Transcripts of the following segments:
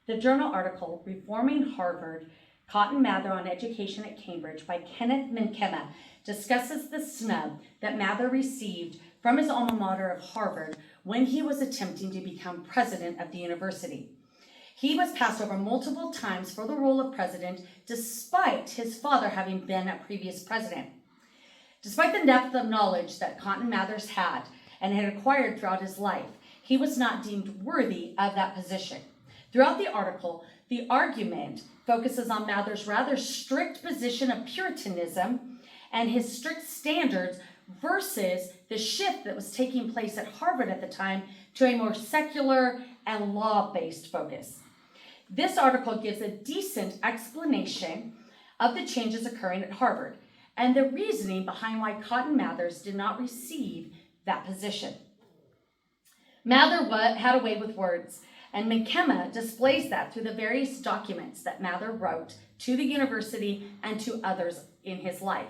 The journal article, Reforming Harvard, Cotton Mather on Education at Cambridge by Kenneth Minkema, discusses the snub that Mather received from his alma mater of Harvard when he was attempting to become president of the university. He was passed over multiple times for the role of president, despite his father having been a previous president. Despite the depth of knowledge that Cotton Mather had and had acquired throughout his life, he was not deemed worthy of that position. Throughout the article, the argument focuses on Mather's rather strict position of Puritanism and his strict standards versus the shift that was taking place at Harvard at the time to a more secular and law-based focus. This article gives a decent explanation of the changes occurring at Harvard and the reasoning behind why Cotton Mather did not receive that position. Mather had a way with words, and Minkema displays that through the various documents that Mather wrote to the university and to others in his life.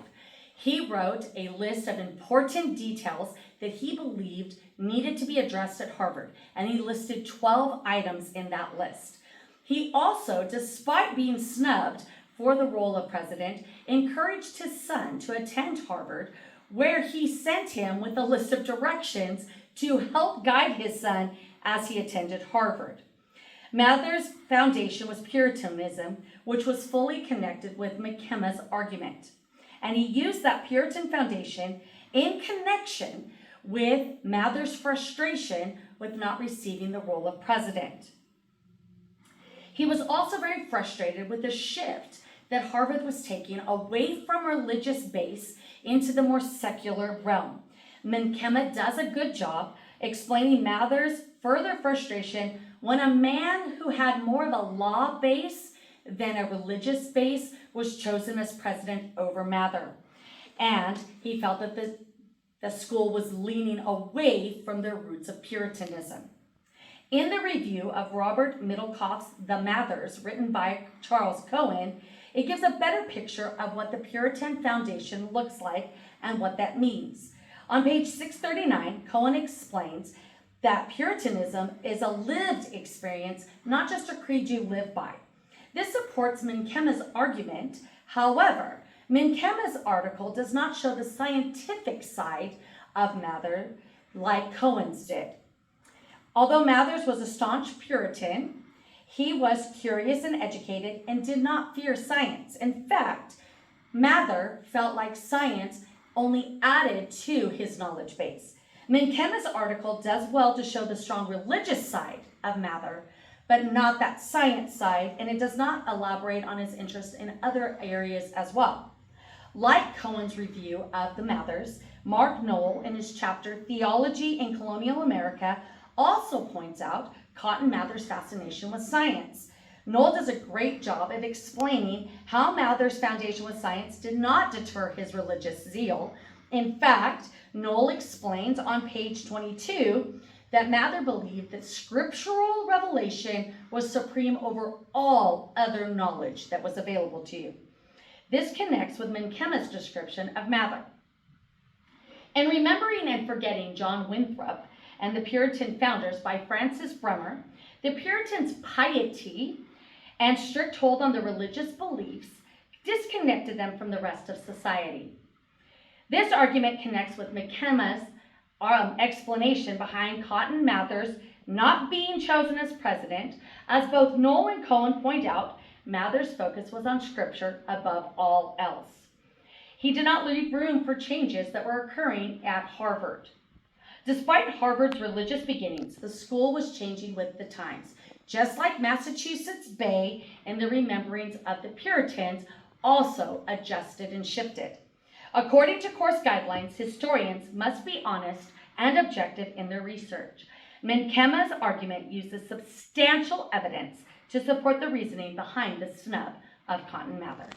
He wrote a list of important details that he believed needed to be addressed at Harvard, and he listed 12 items in that list. He also, despite being snubbed for the role of president, encouraged his son to attend Harvard, where he sent him with a list of directions to help guide his son as he attended Harvard. Mather's foundation was Puritanism, which was fully connected with Minkema's argument. And he used that Puritan foundation in connection with Mather's frustration with not receiving the role of president. He was also very frustrated with the shift that Harvard was taking away from a religious base into the more secular realm. Minkema does a good job explaining Mather's further frustration when a man who had more of a law base than a religious base was chosen as president over Mather. And he felt that the school was leaning away from their roots of Puritanism. In the review of Robert Middlecoff's The Mathers, written by Charles Cohen, it gives a better picture of what the Puritan foundation looks like and what that means. On page 639, Cohen explains that Puritanism is a lived experience, not just a creed you live by. This supports Minkema's argument. However, Minkema's article does not show the scientific side of Mather like Cohen's did. Although Mather's was a staunch Puritan, he was curious and educated and did not fear science. In fact, Mather felt like science only added to his knowledge base. Minkema's article does well to show the strong religious side of Mather, but not that science side, and it does not elaborate on his interest in other areas as well. Like Cohen's review of the Mathers, Mark Knoll, in his chapter Theology in Colonial America, also points out Cotton Mather's fascination with science. Knoll does a great job of explaining how Mather's foundation with science did not deter his religious zeal. In fact, Knoll explains on page 22 that Mather believed that scriptural revelation was supreme over all other knowledge that was available to you. This connects with Minkema's description of Mather. In Remembering and Forgetting John Winthrop and the Puritan Founders by Francis Bremer, the Puritans' piety and strict hold on their religious beliefs disconnected them from the rest of society. This argument connects with Minkema's explanation behind Cotton Mather's not being chosen as president. As both Knoll and Cohen point out, Mather's focus was on scripture above all else. He did not leave room for changes that were occurring at Harvard. Despite Harvard's religious beginnings, the school was changing with the times, just like Massachusetts Bay and the Rememberings of the Puritans also adjusted and shifted. According to course guidelines, historians must be honest and objective in their research. Minkema's argument uses substantial evidence to support the reasoning behind the snub of Cotton Mather.